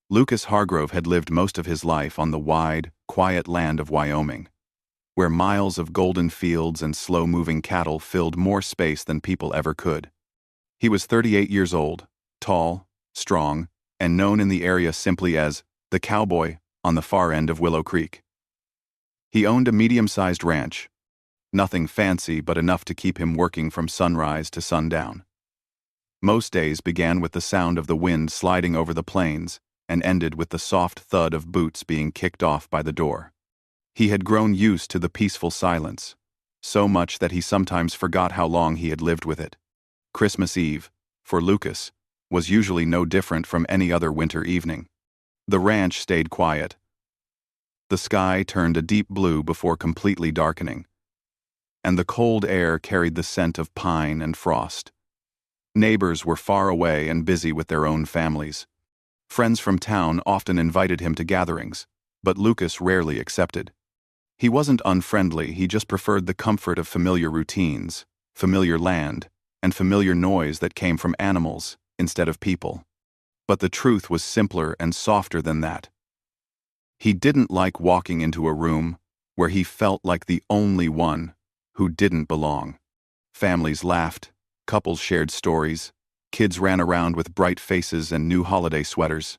Lucas Hargrove had lived most of his life on the wide, quiet land of Wyoming, where miles of golden fields and slow-moving cattle filled more space than people ever could. He was 38 years old, tall, strong, and known in the area simply as the Cowboy on the far end of Willow Creek. He owned a medium-sized ranch, nothing fancy but enough to keep him working from sunrise to sundown. Most days began with the sound of the wind sliding over the plains and ended with the soft thud of boots being kicked off by the door. He had grown used to the peaceful silence, so much that he sometimes forgot how long he had lived with it. Christmas Eve, for Lucas, was usually no different from any other winter evening. The ranch stayed quiet. The sky turned a deep blue before completely darkening, and the cold air carried the scent of pine and frost. Neighbors were far away and busy with their own families. Friends from town often invited him to gatherings, but Lucas rarely accepted. He wasn't unfriendly, he just preferred the comfort of familiar routines, familiar land, and familiar noise that came from animals instead of people. But the truth was simpler and softer than that. He didn't like walking into a room where he felt like the only one who didn't belong. Families laughed, couples shared stories, kids ran around with bright faces and new holiday sweaters.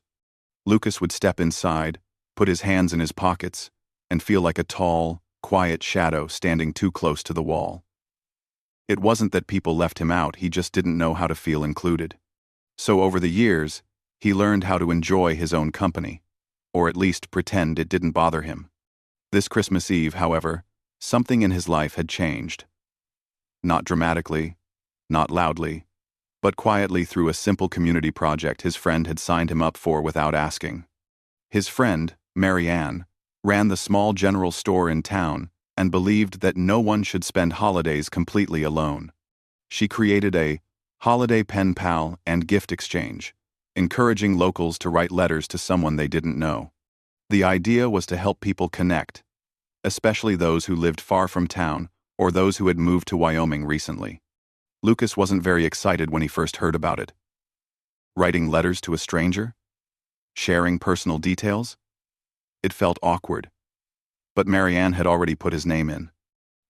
Lucas would step inside, put his hands in his pockets, and feel like a tall, quiet shadow standing too close to the wall. It wasn't that people left him out, he just didn't know how to feel included. So over the years, he learned how to enjoy his own company, or at least pretend it didn't bother him. This Christmas Eve, however, something in his life had changed. Not dramatically, not loudly, but quietly through a simple community project his friend had signed him up for without asking. His friend, Mary Ann, ran the small general store in town and believed that no one should spend holidays completely alone. She created a holiday pen pal and gift exchange, encouraging locals to write letters to someone they didn't know. The idea was to help people connect, especially those who lived far from town or those who had moved to Wyoming recently. Lucas wasn't very excited when he first heard about it. Writing letters to a stranger? Sharing personal details? It felt awkward. But Mary Ann had already put his name in.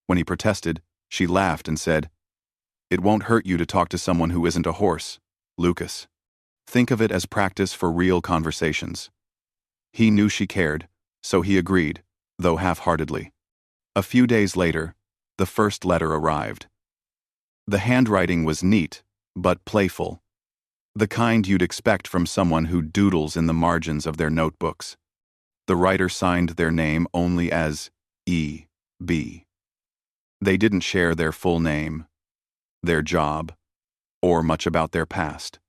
When he protested, she laughed and said, "It won't hurt you to talk to someone who isn't a horse, Lucas. Think of it as practice for real conversations." He knew she cared, so he agreed, though half-heartedly. A few days later, the first letter arrived. The handwriting was neat, but playful. The kind you'd expect from someone who doodles in the margins of their notebooks. The writer signed their name only as E.B. They didn't share their full name, their job, or much about their past.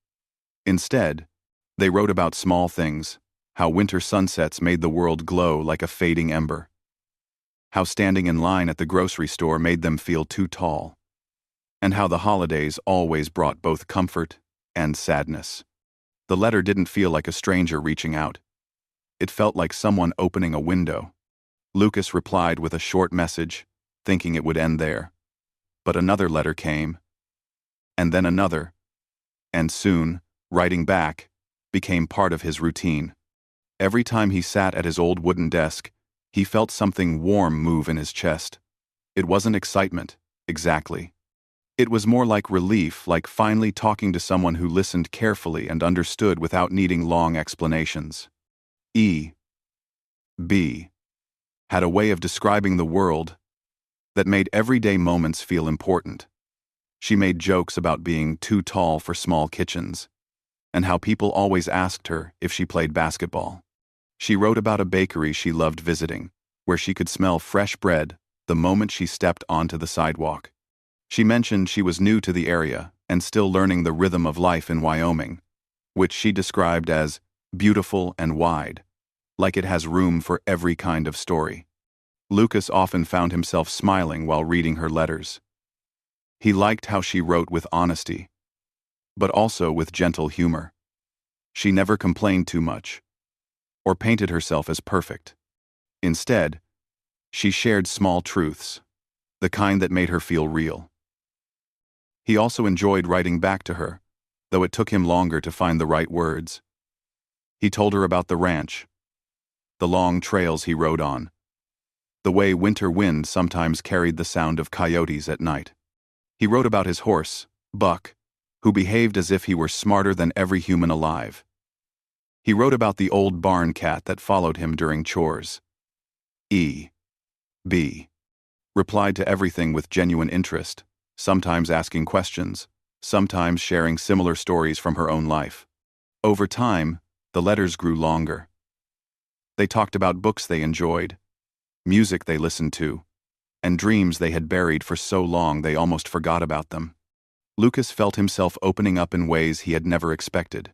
Instead, they wrote about small things, how winter sunsets made the world glow like a fading ember, how standing in line at the grocery store made them feel too tall, and how the holidays always brought both comfort and sadness. The letter didn't feel like a stranger reaching out. It felt like someone opening a window. Lucas replied with a short message, thinking it would end there. But another letter came, and then another, and soon, writing back became part of his routine. Every time he sat at his old wooden desk, he felt something warm move in his chest. It wasn't excitement, exactly. It was more like relief, like finally talking to someone who listened carefully and understood without needing long explanations. E.B. had a way of describing the world that made everyday moments feel important. She made jokes about being too tall for small kitchens, and how people always asked her if she played basketball. She wrote about a bakery she loved visiting, where she could smell fresh bread the moment she stepped onto the sidewalk. She mentioned she was new to the area and still learning the rhythm of life in Wyoming, which she described as beautiful and wide, like it has room for every kind of story. Lucas often found himself smiling while reading her letters. He liked how she wrote with honesty, but also with gentle humor. She never complained too much, or painted herself as perfect. Instead, she shared small truths, the kind that made her feel real. He also enjoyed writing back to her, though it took him longer to find the right words. He told her about the ranch, the long trails he rode on, the way winter wind sometimes carried the sound of coyotes at night. He wrote about his horse, Buck, who behaved as if he were smarter than every human alive. He wrote about the old barn cat that followed him during chores. B. replied to everything with genuine interest, sometimes asking questions, sometimes sharing similar stories from her own life. Over time, the letters grew longer. They talked about books they enjoyed, music they listened to, and dreams they had buried for so long they almost forgot about them. Lucas felt himself opening up in ways he had never expected.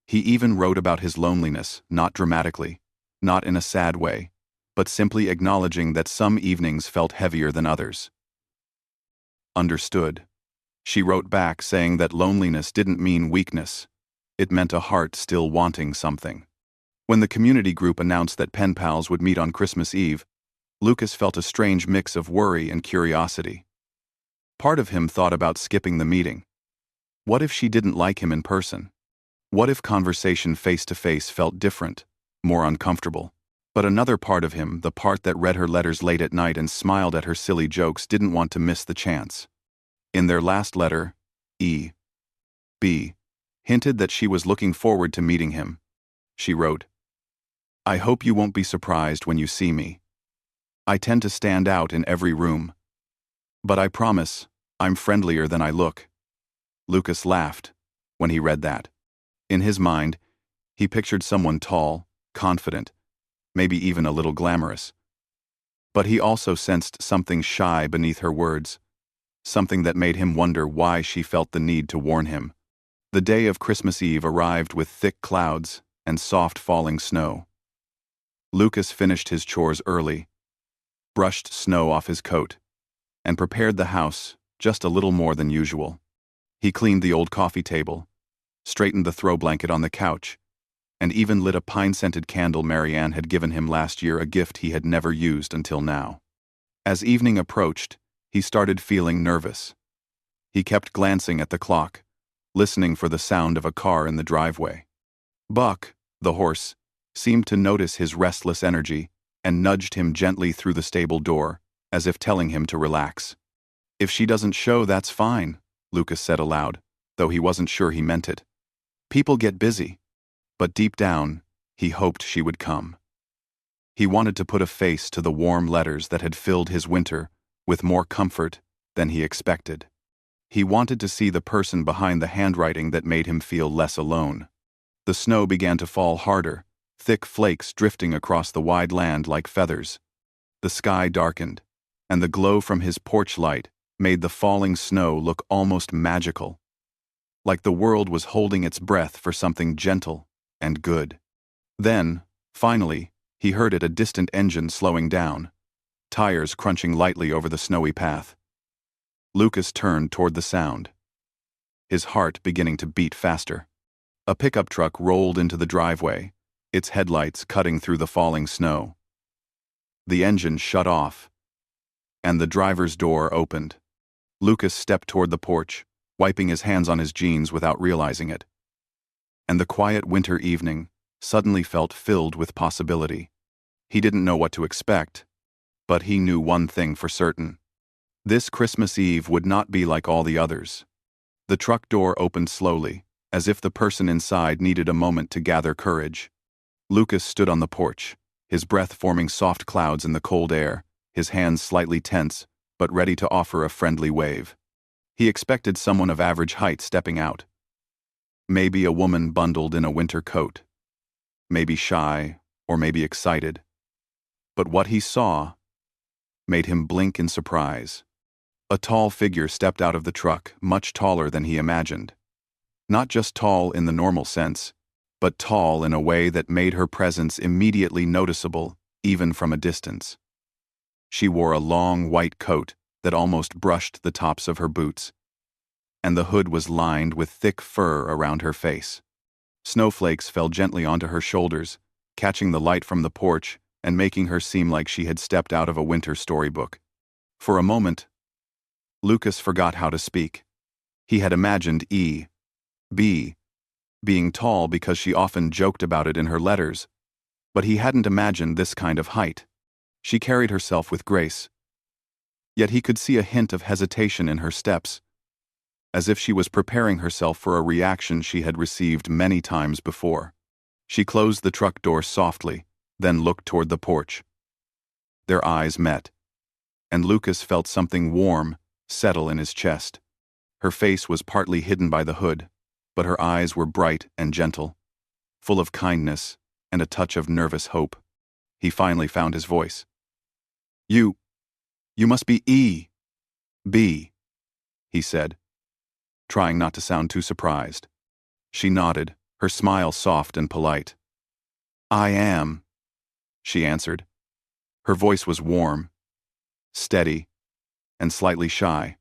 He even wrote about his loneliness, not dramatically, not in a sad way, but simply acknowledging that some evenings felt heavier than others. Understood. She wrote back saying that loneliness didn't mean weakness. It meant a heart still wanting something. When the community group announced that pen pals would meet on Christmas Eve, Lucas felt a strange mix of worry and curiosity. Part of him thought about skipping the meeting. What if she didn't like him in person? What if conversation face-to-face felt different, more uncomfortable? But another part of him, the part that read her letters late at night and smiled at her silly jokes, didn't want to miss the chance. In their last letter, B. hinted that she was looking forward to meeting him. She wrote, "I hope you won't be surprised when you see me. I tend to stand out in every room. But I promise, I'm friendlier than I look." Lucas laughed when he read that. In his mind, he pictured someone tall, confident, maybe even a little glamorous. But he also sensed something shy beneath her words, something that made him wonder why she felt the need to warn him. The day of Christmas Eve arrived with thick clouds and soft falling snow. Lucas finished his chores early, brushed snow off his coat, and prepared the house just a little more than usual. He cleaned the old coffee table, straightened the throw blanket on the couch, and even lit a pine-scented candle Marianne had given him last year, a gift he had never used until now. As evening approached, he started feeling nervous. He kept glancing at the clock, listening for the sound of a car in the driveway. Buck, the horse, seemed to notice his restless energy and nudged him gently through the stable door, as if telling him to relax. "If she doesn't show, that's fine," Lucas said aloud, though he wasn't sure he meant it. People get busy. But deep down, he hoped she would come. He wanted to put a face to the warm letters that had filled his winter with more comfort than he expected. He wanted to see the person behind the handwriting that made him feel less alone. The snow began to fall harder, thick flakes drifting across the wide land like feathers. The sky darkened, and the glow from his porch light made the falling snow look almost magical, like the world was holding its breath for something gentle and good. Then, finally, he heard it, a distant engine slowing down, tires crunching lightly over the snowy path. Lucas turned toward the sound, his heart beginning to beat faster. A pickup truck rolled into the driveway, its headlights cutting through the falling snow. The engine shut off, and the driver's door opened. Lucas stepped toward the porch, wiping his hands on his jeans without realizing it. And the quiet winter evening suddenly felt filled with possibility. He didn't know what to expect, but he knew one thing for certain. This Christmas Eve would not be like all the others. The truck door opened slowly, as if the person inside needed a moment to gather courage. Lucas stood on the porch, his breath forming soft clouds in the cold air, his hands slightly tense, but ready to offer a friendly wave. He expected someone of average height stepping out. Maybe a woman bundled in a winter coat. Maybe shy, or maybe excited. But what he saw made him blink in surprise. A tall figure stepped out of the truck, much taller than he imagined. Not just tall in the normal sense, but tall in a way that made her presence immediately noticeable, even from a distance. She wore a long white coat that almost brushed the tops of her boots, and the hood was lined with thick fur around her face. Snowflakes fell gently onto her shoulders, catching the light from the porch and making her seem like she had stepped out of a winter storybook. For a moment, Lucas forgot how to speak. He had imagined B being tall because she often joked about it in her letters, but he hadn't imagined this kind of height. She carried herself with grace. Yet he could see a hint of hesitation in her steps, as if she was preparing herself for a reaction she had received many times before. She closed the truck door softly, then looked toward the porch. Their eyes met, and Lucas felt something warm settle in his chest. Her face was partly hidden by the hood, but her eyes were bright and gentle, full of kindness and a touch of nervous hope. He finally found his voice. You must be B, he said, trying not to sound too surprised. She nodded, her smile soft and polite. I am, she answered. Her voice was warm, steady, and slightly shy.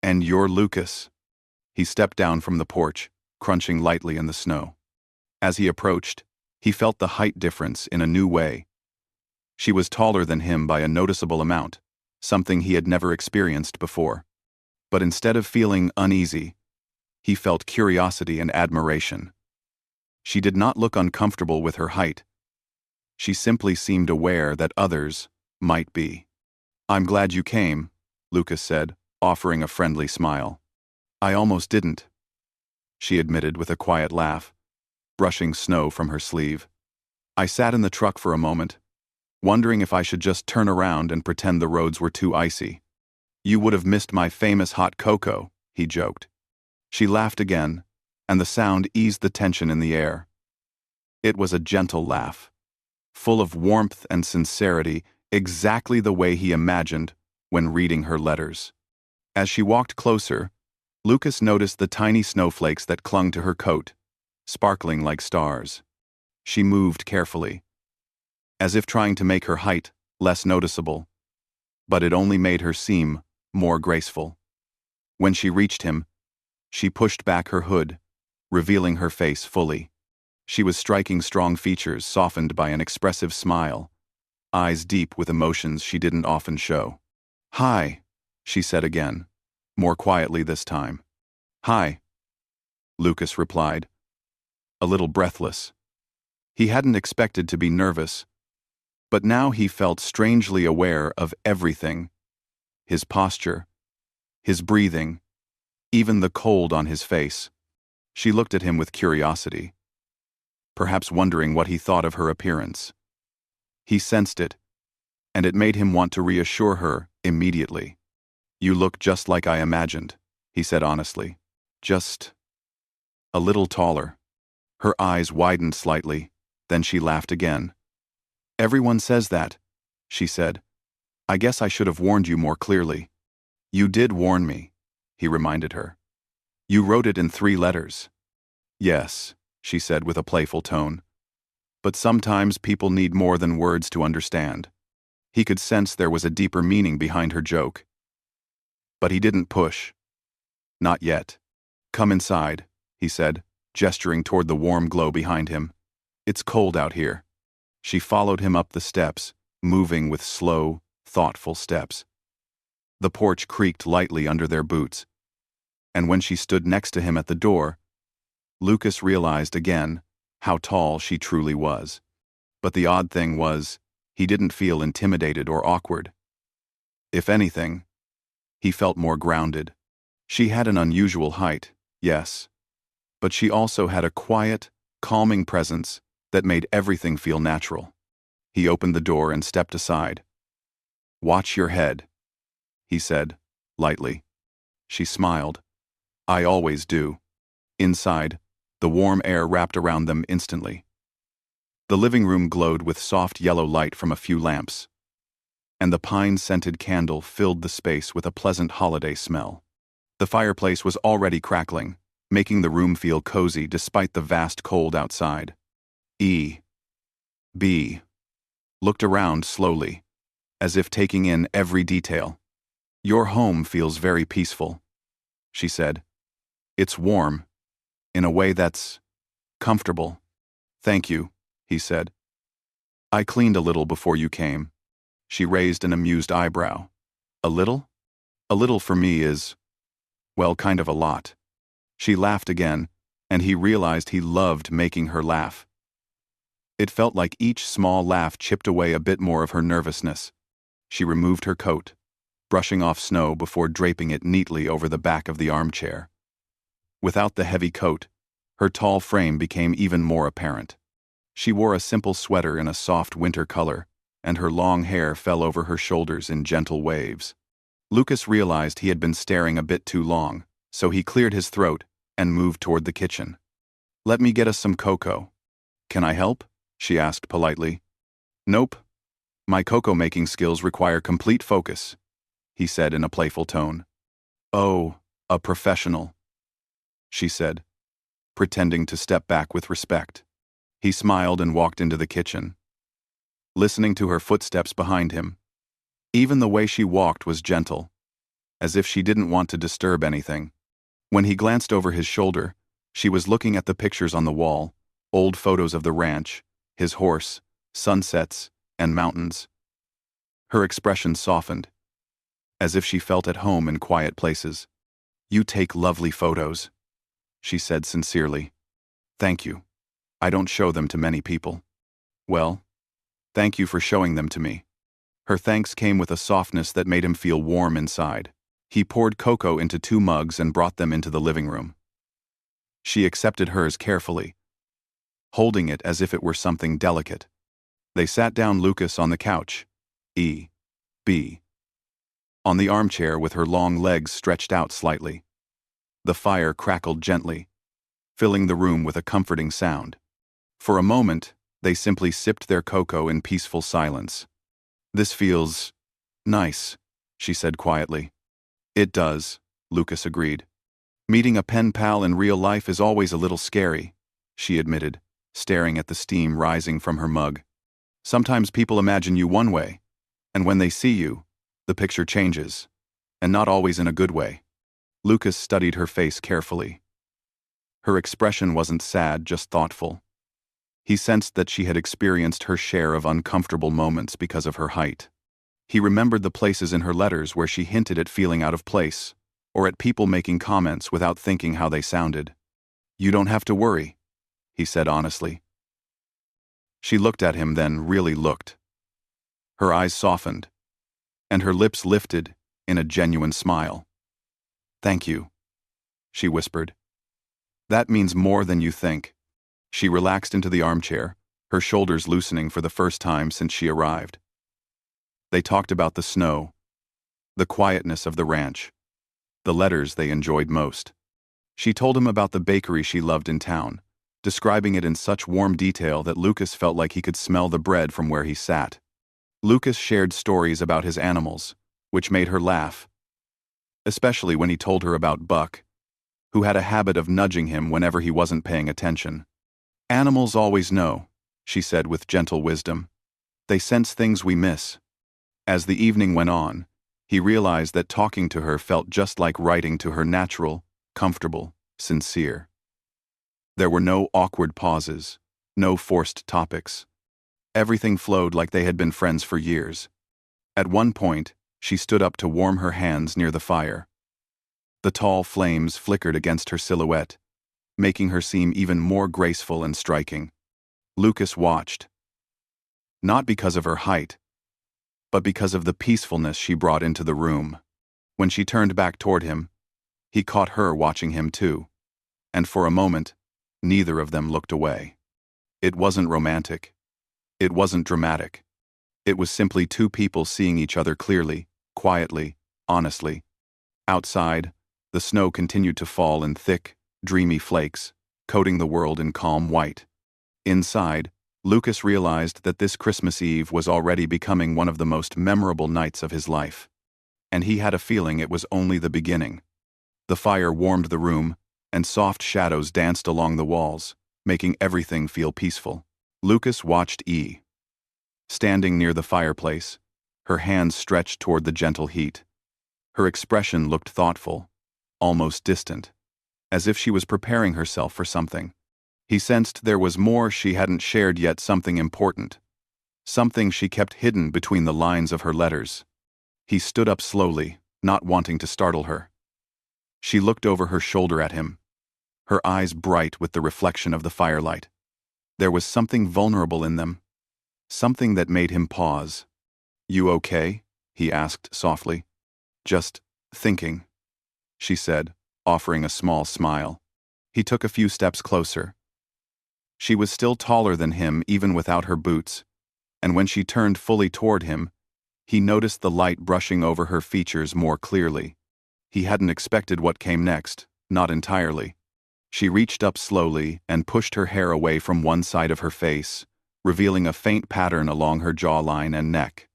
And you're Lucas. He stepped down from the porch, crunching lightly in the snow. As he approached, he felt the height difference in a new way. She was taller than him by a noticeable amount, something he had never experienced before. But instead of feeling uneasy, he felt curiosity and admiration. She did not look uncomfortable with her height. She simply seemed aware that others might be. I'm glad you came, Lucas said, offering a friendly smile. I almost didn't, she admitted with a quiet laugh, brushing snow from her sleeve. I sat in the truck for a moment, wondering if I should just turn around and pretend the roads were too icy. You would have missed my famous hot cocoa, he joked. She laughed again, and the sound eased the tension in the air. It was a gentle laugh, full of warmth and sincerity, exactly the way he imagined when reading her letters. As she walked closer, Lucas noticed the tiny snowflakes that clung to her coat, sparkling like stars. She moved carefully, as if trying to make her height less noticeable, but it only made her seem more graceful. When she reached him, she pushed back her hood, revealing her face fully. She was striking strong features softened by an expressive smile, eyes deep with emotions she didn't often show. Hi, she said again, more quietly this time. Hi, Lucas replied, a little breathless. He hadn't expected to be nervous, but now he felt strangely aware of everything. His posture, his breathing, even the cold on his face. She looked at him with curiosity, perhaps wondering what he thought of her appearance. He sensed it, and it made him want to reassure her immediately. You look just like I imagined, he said honestly. Just a little taller. Her eyes widened slightly, then she laughed again. Everyone says that, she said. I guess I should have warned you more clearly. You did warn me, he reminded her. You wrote it in 3 letters. Yes, she said with a playful tone. But sometimes people need more than words to understand. He could sense there was a deeper meaning behind her joke. But he didn't push. Not yet. Come inside, he said, gesturing toward the warm glow behind him. It's cold out here. She followed him up the steps, moving with slow, thoughtful steps. The porch creaked lightly under their boots, and when she stood next to him at the door, Lucas realized again how tall she truly was. But the odd thing was, he didn't feel intimidated or awkward. If anything, he felt more grounded. She had an unusual height, yes, but she also had a quiet, calming presence that made everything feel natural. He opened the door and stepped aside. Watch your head, he said, lightly. She smiled. I always do. Inside, the warm air wrapped around them instantly. The living room glowed with soft yellow light from a few lamps, and the pine-scented candle filled the space with a pleasant holiday smell. The fireplace was already crackling, making the room feel cozy despite the vast cold outside. B looked around slowly, as if taking in every detail. Your home feels very peaceful, she said. It's warm, in a way that's comfortable. Thank you, he said. I cleaned a little before you came. She raised an amused eyebrow. A little? A little for me is, well, kind of a lot. She laughed again, and he realized he loved making her laugh. It felt like each small laugh chipped away a bit more of her nervousness. She removed her coat, brushing off snow before draping it neatly over the back of the armchair. Without the heavy coat, her tall frame became even more apparent. She wore a simple sweater in a soft winter color, and her long hair fell over her shoulders in gentle waves. Lucas realized he had been staring a bit too long, so he cleared his throat and moved toward the kitchen. "Let me get us some cocoa." "Can I help?" she asked politely. "Nope. My cocoa-making skills require complete focus," he said in a playful tone. "Oh, a professional," she said, pretending to step back with respect. He smiled and walked into the kitchen, listening to her footsteps behind him. Even the way she walked was gentle, as if she didn't want to disturb anything. When he glanced over his shoulder, she was looking at the pictures on the wall, old photos of the ranch, his horse, sunsets, and mountains. Her expression softened, as if she felt at home in quiet places. "You take lovely photos," she said sincerely. "Thank you. I don't show them to many people." "Well, thank you for showing them to me." Her thanks came with a softness that made him feel warm inside. He poured cocoa into 2 mugs and brought them into the living room. She accepted hers carefully, holding it as if it were something delicate. They sat down Lucas on the couch, E.B. on the armchair with her long legs stretched out slightly. The fire crackled gently, filling the room with a comforting sound. For a moment, they simply sipped their cocoa in peaceful silence. "This feels nice," she said quietly. "It does," Lucas agreed. "Meeting a pen pal in real life is always a little scary," she admitted, staring at the steam rising from her mug. "Sometimes people imagine you one way, and when they see you, the picture changes, and not always in a good way." Lucas studied her face carefully. Her expression wasn't sad, just thoughtful. He sensed that she had experienced her share of uncomfortable moments because of her height. He remembered the places in her letters where she hinted at feeling out of place, or at people making comments without thinking how they sounded. "You don't have to worry," he said honestly. She looked at him, then really looked. Her eyes softened, and her lips lifted in a genuine smile. "Thank you," she whispered. "That means more than you think." She relaxed into the armchair, her shoulders loosening for the first time since she arrived. They talked about the snow, the quietness of the ranch, the letters they enjoyed most. She told him about the bakery she loved in town, describing it in such warm detail that Lucas felt like he could smell the bread from where he sat. Lucas shared stories about his animals, which made her laugh, especially when he told her about Buck, who had a habit of nudging him whenever he wasn't paying attention. "Animals always know," she said with gentle wisdom. "They sense things we miss." As the evening went on, he realized that talking to her felt just like writing to her, natural, comfortable, sincere. There were no awkward pauses, no forced topics. Everything flowed like they had been friends for years. At one point, she stood up to warm her hands near the fire. The tall flames flickered against her silhouette, making her seem even more graceful and striking. Lucas watched. Not because of her height, but because of the peacefulness she brought into the room. When she turned back toward him, he caught her watching him too, and for a moment, neither of them looked away. It wasn't romantic. It wasn't dramatic. It was simply 2 people seeing each other clearly, quietly, honestly. Outside, the snow continued to fall in thick, dreamy flakes, coating the world in calm white. Inside, Lucas realized that this Christmas Eve was already becoming one of the most memorable nights of his life. And he had a feeling it was only the beginning. The fire warmed the room, and soft shadows danced along the walls, making everything feel peaceful. Lucas watched E. Standing near the fireplace, her hands stretched toward the gentle heat. Her expression looked thoughtful, almost distant, as if she was preparing herself for something. He sensed there was more she hadn't shared yet, something important, something she kept hidden between the lines of her letters. He stood up slowly, not wanting to startle her. She looked over her shoulder at him, her eyes bright with the reflection of the firelight. There was something vulnerable in them, something that made him pause. "You okay?" he asked softly. "Just thinking," she said, offering a small smile. He took a few steps closer. She was still taller than him even without her boots, and when she turned fully toward him, he noticed the light brushing over her features more clearly. He hadn't expected what came next, not entirely. She reached up slowly and pushed her hair away from one side of her face, revealing a faint pattern along her jawline and neck.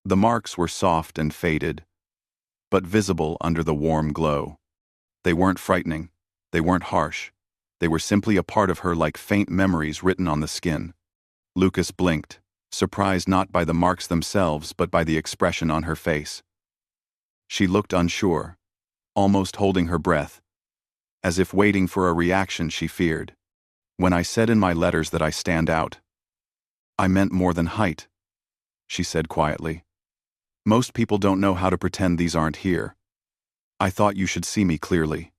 The marks were soft and faded, but visible under the warm glow. They weren't frightening, they weren't harsh, they were simply a part of her like faint memories written on the skin. Lucas blinked, surprised not by the marks themselves but by the expression on her face. She looked unsure, almost holding her breath, as if waiting for a reaction she feared. "When I said in my letters that I stand out, I meant more than height," she said quietly. "Most people don't know how to pretend these aren't here. I thought you should see me clearly."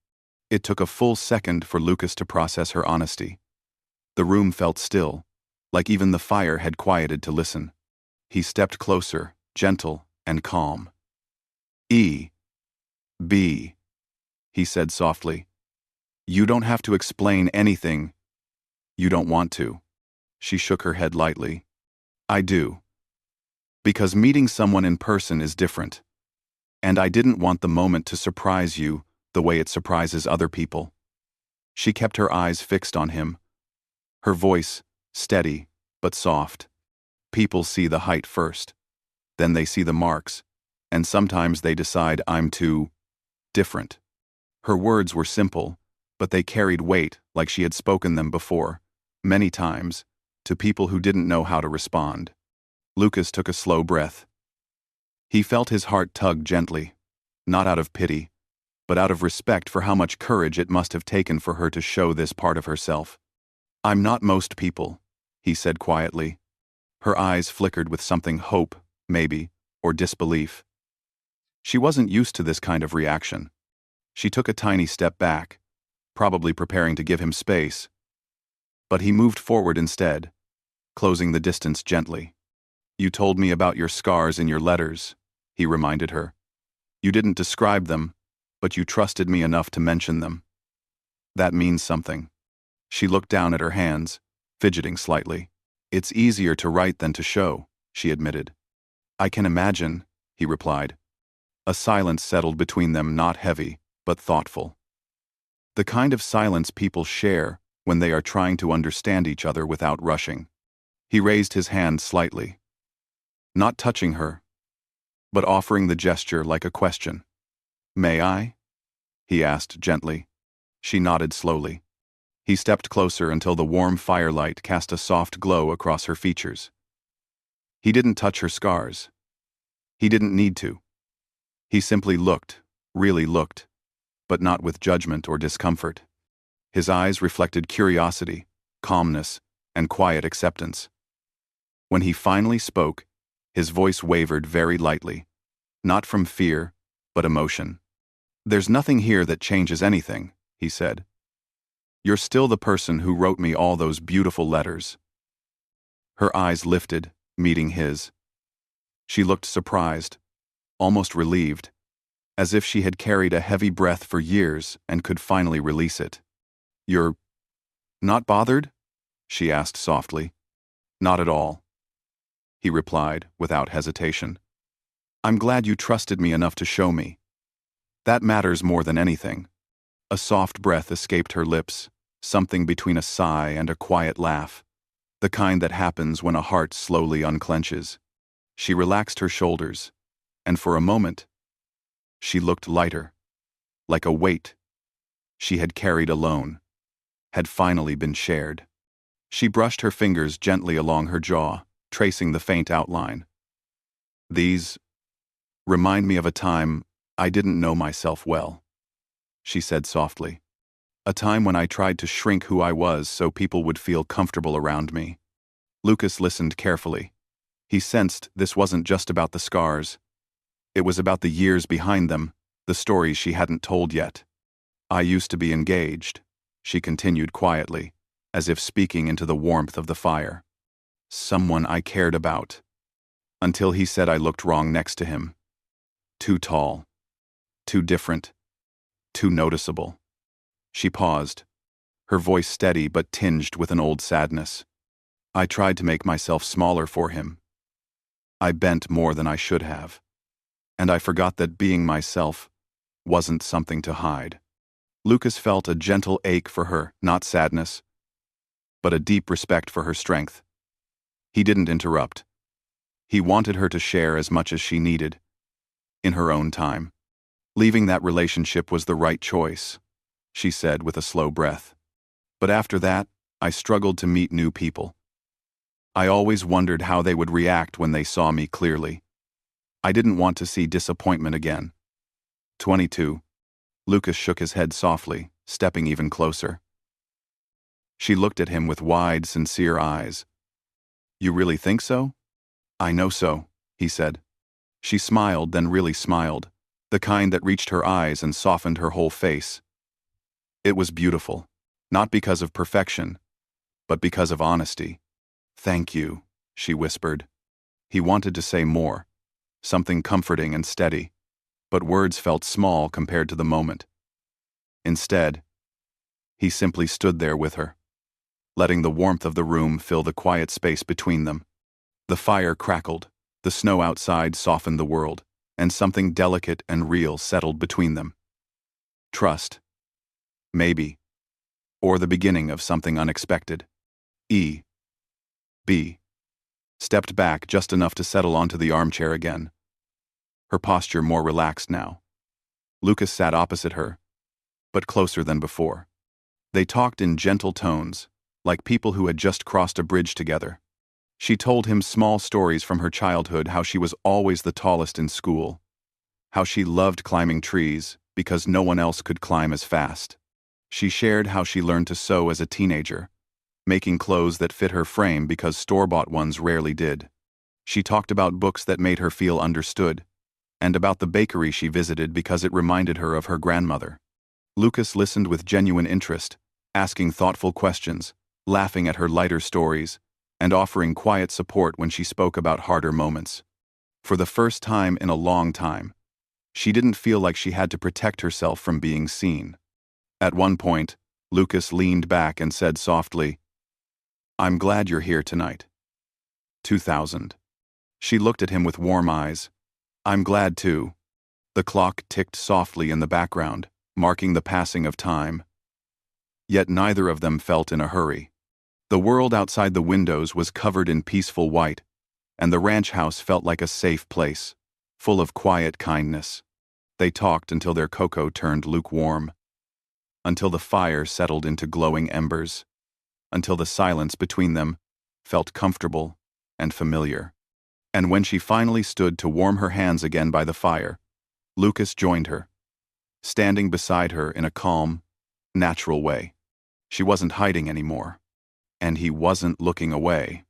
It took a full second for Lucas to process her honesty. The room felt still, like even the fire had quieted to listen. He stepped closer, gentle and calm. "B," he said softly. "You don't have to explain anything. You don't want to." She shook her head lightly. "I do. Because meeting someone in person is different. And I didn't want the moment to surprise you the way it surprises other people." She kept her eyes fixed on him, her voice steady but soft. "People see the height first. Then they see the marks, and sometimes they decide I'm too different." Her words were simple, but they carried weight like she had spoken them before, many times, to people who didn't know how to respond. Lucas took a slow breath. He felt his heart tug gently, not out of pity, but out of respect for how much courage it must have taken for her to show this part of herself. "I'm not most people," he said quietly. Her eyes flickered with something hope, maybe, or disbelief. She wasn't used to this kind of reaction. She took a tiny step back, probably preparing to give him space. But he moved forward instead, closing the distance gently. "You told me about your scars in your letters," he reminded her. "You didn't describe them, but you trusted me enough to mention them. That means something." She looked down at her hands, fidgeting slightly. "It's easier to write than to show," she admitted. "I can imagine," he replied. A silence settled between them, not heavy, but thoughtful. The kind of silence people share when they are trying to understand each other without rushing. He raised his hand slightly, not touching her, but offering the gesture like a question. "May I?" he asked gently. She nodded slowly. He stepped closer until the warm firelight cast a soft glow across her features. He didn't touch her scars. He didn't need to. He simply looked, really looked, but not with judgment or discomfort. His eyes reflected curiosity, calmness, and quiet acceptance. When he finally spoke, his voice wavered very lightly, not from fear, but emotion. "There's nothing here that changes anything," he said. "You're still the person who wrote me all those beautiful letters." Her eyes lifted, meeting his. She looked surprised, almost relieved, as if she had carried a heavy breath for years and could finally release it. "You're not bothered?" she asked softly. "Not at all," he replied without hesitation. "I'm glad you trusted me enough to show me. That matters more than anything." A soft breath escaped her lips, something between a sigh and a quiet laugh, the kind that happens when a heart slowly unclenches. She relaxed her shoulders, and for a moment, she looked lighter, like a weight she had carried alone had finally been shared. She brushed her fingers gently along her jaw, tracing the faint outline. "These remind me of a time I didn't know myself well," she said softly. "A time when I tried to shrink who I was so people would feel comfortable around me." Lucas listened carefully. He sensed this wasn't just about the scars. It was about the years behind them, the stories she hadn't told yet. "I used to be engaged," she continued quietly, as if speaking into the warmth of the fire. Someone I cared about. Until he said I looked wrong next to him. Too tall. Too different. Too noticeable. She paused, her voice steady but tinged with an old sadness. I tried to make myself smaller for him. I bent more than I should have. And I forgot that being myself wasn't something to hide. Lucas felt a gentle ache for her, not sadness, but a deep respect for her strength. He didn't interrupt. He wanted her to share as much as she needed, in her own time. Leaving that relationship was the right choice, she said with a slow breath. But after that, I struggled to meet new people. I always wondered how they would react when they saw me clearly. I didn't want to see disappointment again. 22. Lucas shook his head softly, stepping even closer. She looked at him with wide, sincere eyes. You really think so? I know so, he said. She smiled, then really smiled, the kind that reached her eyes and softened her whole face. It was beautiful, not because of perfection, but because of honesty. Thank you, she whispered. He wanted to say more, something comforting and steady, but words felt small compared to the moment. Instead, he simply stood there with her, letting the warmth of the room fill the quiet space between them. The fire crackled, the snow outside softened the world, and something delicate and real settled between them. Trust. Maybe. Or the beginning of something unexpected. B. Stepped back just enough to settle onto the armchair again. Her posture more relaxed now. Lucas sat opposite her, but closer than before. They talked in gentle tones, like people who had just crossed a bridge together. She told him small stories from her childhood, how she was always the tallest in school, how she loved climbing trees because no one else could climb as fast. She shared how she learned to sew as a teenager, making clothes that fit her frame because store-bought ones rarely did. She talked about books that made her feel understood, and about the bakery she visited because it reminded her of her grandmother. Lucas listened with genuine interest, asking thoughtful questions, laughing at her lighter stories, and offering quiet support when she spoke about harder moments. For the first time in a long time, she didn't feel like she had to protect herself from being seen. At one point, Lucas leaned back and said softly, I'm glad you're here tonight. 2000. She looked at him with warm eyes. I'm glad too. The clock ticked softly in the background, marking the passing of time. Yet neither of them felt in a hurry. The world outside the windows was covered in peaceful white, and the ranch house felt like a safe place, full of quiet kindness. They talked until their cocoa turned lukewarm, until the fire settled into glowing embers, until the silence between them felt comfortable and familiar. And when she finally stood to warm her hands again by the fire, Lucas joined her, standing beside her in a calm, natural way. She wasn't hiding anymore, and he wasn't looking away.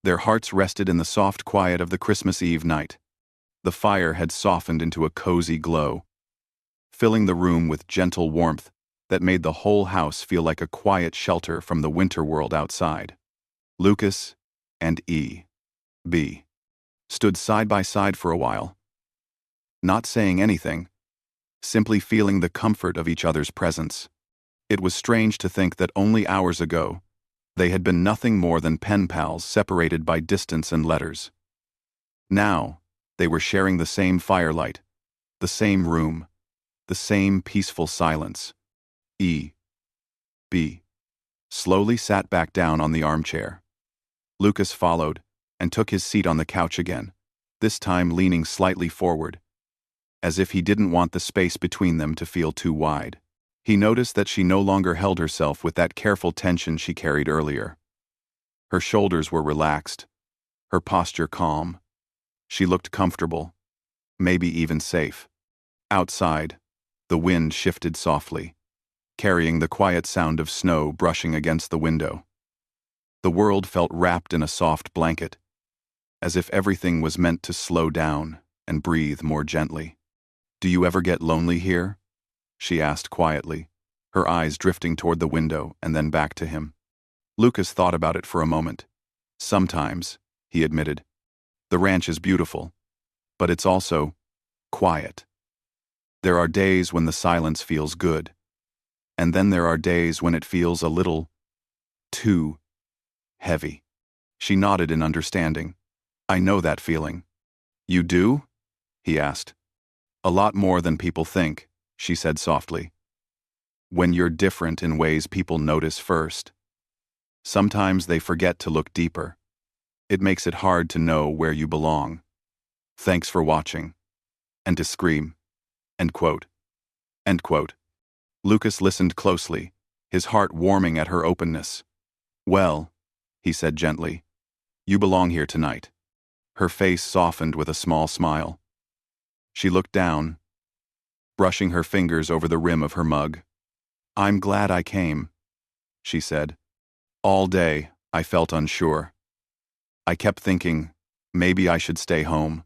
Their hearts rested in the soft quiet of the Christmas Eve night. The fire had softened into a cozy glow, filling the room with gentle warmth that made the whole house feel like a quiet shelter from the winter world outside. Lucas and B stood side by side for a while, not saying anything, simply feeling the comfort of each other's presence. It was strange to think that only hours ago, they had been nothing more than pen pals separated by distance and letters. Now, they were sharing the same firelight, the same room, the same peaceful silence. B slowly sat back down on the armchair. Lucas followed and took his seat on the couch again, this time leaning slightly forward, as if he didn't want the space between them to feel too wide. He noticed that she no longer held herself with that careful tension she carried earlier. Her shoulders were relaxed, her posture calm. She looked comfortable, maybe even safe. Outside, the wind shifted softly, carrying the quiet sound of snow brushing against the window. The world felt wrapped in a soft blanket, as if everything was meant to slow down and breathe more gently. Do you ever get lonely here? She asked quietly, her eyes drifting toward the window and then back to him. Lucas thought about it for a moment. Sometimes, he admitted, the ranch is beautiful, but it's also quiet. There are days when the silence feels good, and then there are days when it feels a little too heavy. She nodded in understanding. I know that feeling. You do? He asked. A lot more than people think, she said softly. When you're different in ways people notice first. Sometimes they forget to look deeper. It makes it hard to know where you belong. Thanks for watching. And to scream. End quote. End quote. Lucas listened closely, his heart warming at her openness. Well, he said gently, you belong here tonight. Her face softened with a small smile. She looked down, brushing her fingers over the rim of her mug. I'm glad I came, she said. All day, I felt unsure. I kept thinking, maybe I should stay home.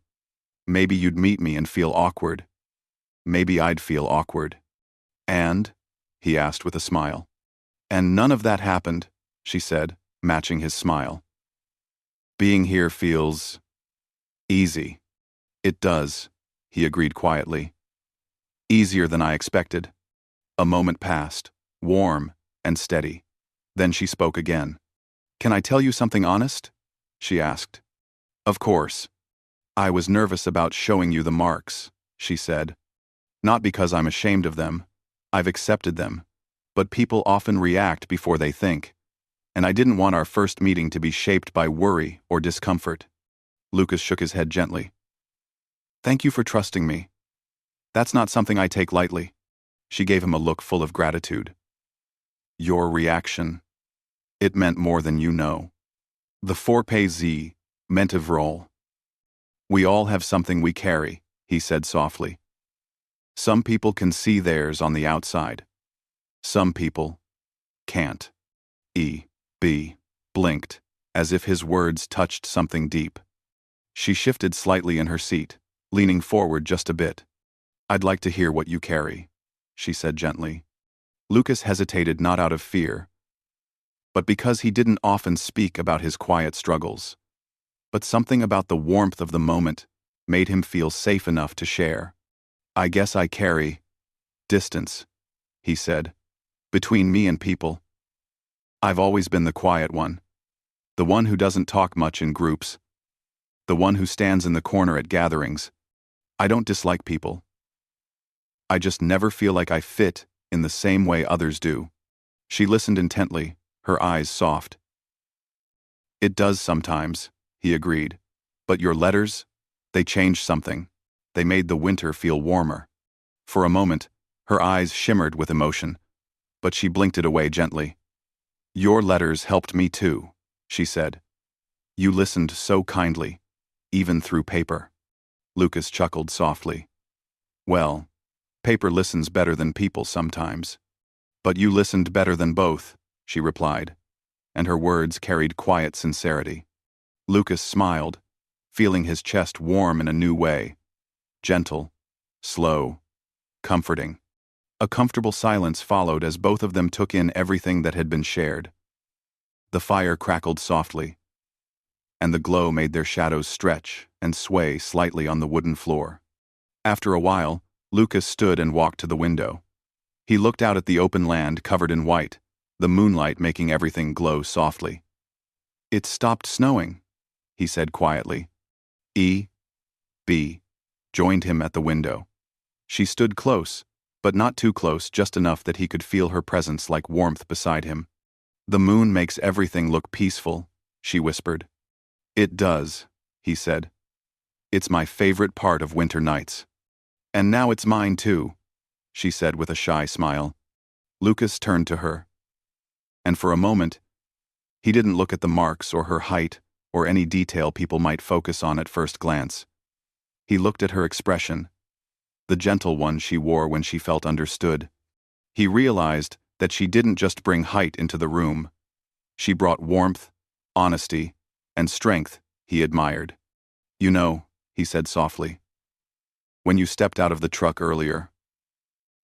Maybe you'd meet me and feel awkward. Maybe I'd feel awkward. And? He asked with a smile. And none of that happened, she said, matching his smile. Being here feels easy. It does, he agreed quietly. Easier than I expected. A moment passed, warm and steady. Then she spoke again. Can I tell you something honest? She asked. Of course. I was nervous about showing you the marks, she said. Not because I'm ashamed of them. I've accepted them. But people often react before they think. And I didn't want our first meeting to be shaped by worry or discomfort. Lucas shook his head gently. Thank you for trusting me. That's not something I take lightly. She gave him a look full of gratitude. Your reaction. It meant more than you know. The four-pay-z meant of role. We all have something we carry, he said softly. Some people can see theirs on the outside. Some people can't. E.B. blinked, as if his words touched something deep. She shifted slightly in her seat, leaning forward just a bit. I'd like to hear what you carry, she said gently. Lucas hesitated not out of fear, but because he didn't often speak about his quiet struggles. But something about the warmth of the moment made him feel safe enough to share. I guess I carry distance, he said, between me and people. I've always been the quiet one, the one who doesn't talk much in groups, the one who stands in the corner at gatherings. I don't dislike people. I just never feel like I fit in the same way others do. She listened intently, her eyes soft. It does sometimes, he agreed. But your letters, they changed something. They made the winter feel warmer. For a moment, her eyes shimmered with emotion, but she blinked it away gently. Your letters helped me too, she said. You listened so kindly, even through paper. Lucas chuckled softly. Well, paper listens better than people sometimes. But you listened better than both, she replied, and her words carried quiet sincerity. Lucas smiled, feeling his chest warm in a new way. Gentle, slow, comforting. A comfortable silence followed as both of them took in everything that had been shared. The fire crackled softly, and the glow made their shadows stretch and sway slightly on the wooden floor. After a while, Lucas stood and walked to the window. He looked out at the open land covered in white, the moonlight making everything glow softly. It stopped snowing, he said quietly. E.B. joined him at the window. She stood close, but not too close, just enough that he could feel her presence like warmth beside him. The moon makes everything look peaceful, she whispered. It does, he said. It's my favorite part of winter nights. And now it's mine too, she said with a shy smile. Lucas turned to her. And for a moment, he didn't look at the marks or her height or any detail people might focus on at first glance. He looked at her expression, the gentle one she wore when she felt understood. He realized that she didn't just bring height into the room. She brought warmth, honesty, and strength he admired. You know, he said softly, when you stepped out of the truck earlier,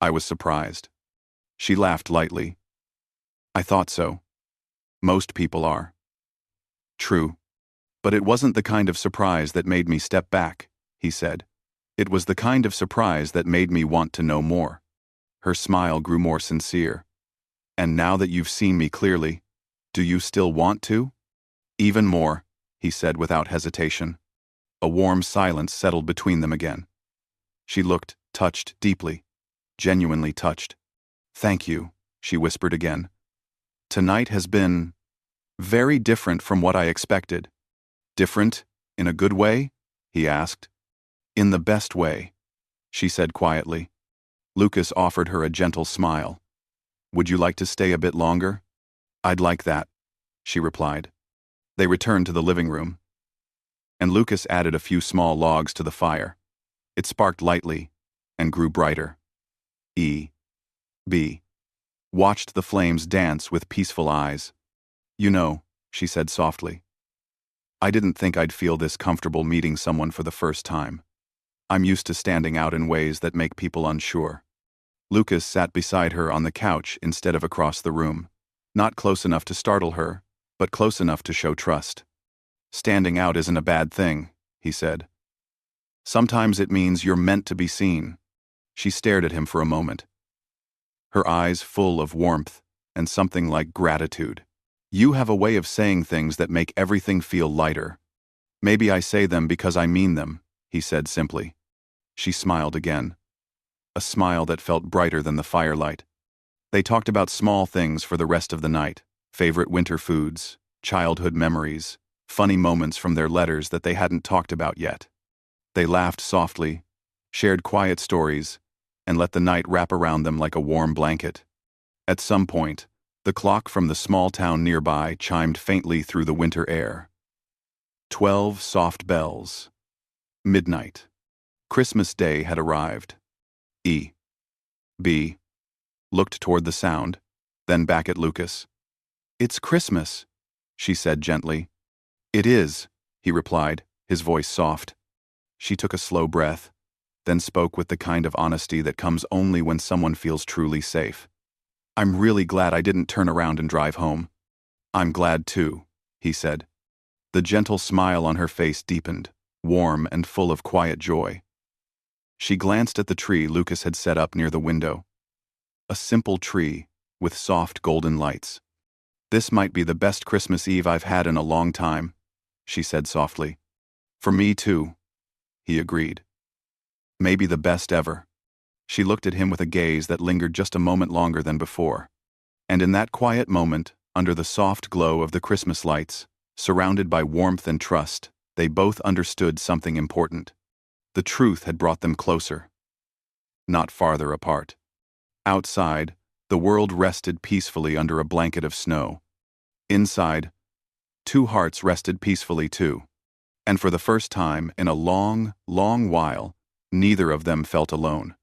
I was surprised. She laughed lightly. I thought so. Most people are. True. But it wasn't the kind of surprise that made me step back, he said. It was the kind of surprise that made me want to know more. Her smile grew more sincere. And now that you've seen me clearly, do you still want to? Even more, he said without hesitation. A warm silence settled between them again. She looked, touched deeply, genuinely touched. Thank you, she whispered again. Tonight has been very different from what I expected. Different, in a good way? He asked. In the best way, she said quietly. Lucas offered her a gentle smile. Would you like to stay a bit longer? I'd like that, she replied. They returned to the living room, and Lucas added a few small logs to the fire. It sparked lightly and grew brighter. B watched the flames dance with peaceful eyes. You know, she said softly, I didn't think I'd feel this comfortable meeting someone for the first time. I'm used to standing out in ways that make people unsure. Lucas sat beside her on the couch instead of across the room, not close enough to startle her, but close enough to show trust. Standing out isn't a bad thing, he said. Sometimes it means you're meant to be seen. She stared at him for a moment, her eyes full of warmth and something like gratitude. You have a way of saying things that make everything feel lighter. Maybe I say them because I mean them, he said simply. She smiled again, a smile that felt brighter than the firelight. They talked about small things for the rest of the night, favorite winter foods, childhood memories, funny moments from their letters that they hadn't talked about yet. They laughed softly, shared quiet stories, and let the night wrap around them like a warm blanket. At some point, the clock from the small town nearby chimed faintly through the winter air. 12 soft bells. Midnight. Christmas Day had arrived. B looked toward the sound, then back at Lucas. It's Christmas, she said gently. It is, he replied, his voice soft. She took a slow breath, then spoke with the kind of honesty that comes only when someone feels truly safe. I'm really glad I didn't turn around and drive home. I'm glad too, he said. The gentle smile on her face deepened, warm and full of quiet joy. She glanced at the tree Lucas had set up near the window. A simple tree with soft golden lights. This might be the best Christmas Eve I've had in a long time, she said softly. For me too, he agreed. Maybe the best ever. She looked at him with a gaze that lingered just a moment longer than before. And in that quiet moment, under the soft glow of the Christmas lights, surrounded by warmth and trust, they both understood something important. The truth had brought them closer, not farther apart. Outside, the world rested peacefully under a blanket of snow. Inside, two hearts rested peacefully too. And for the first time in a long, long while, neither of them felt alone.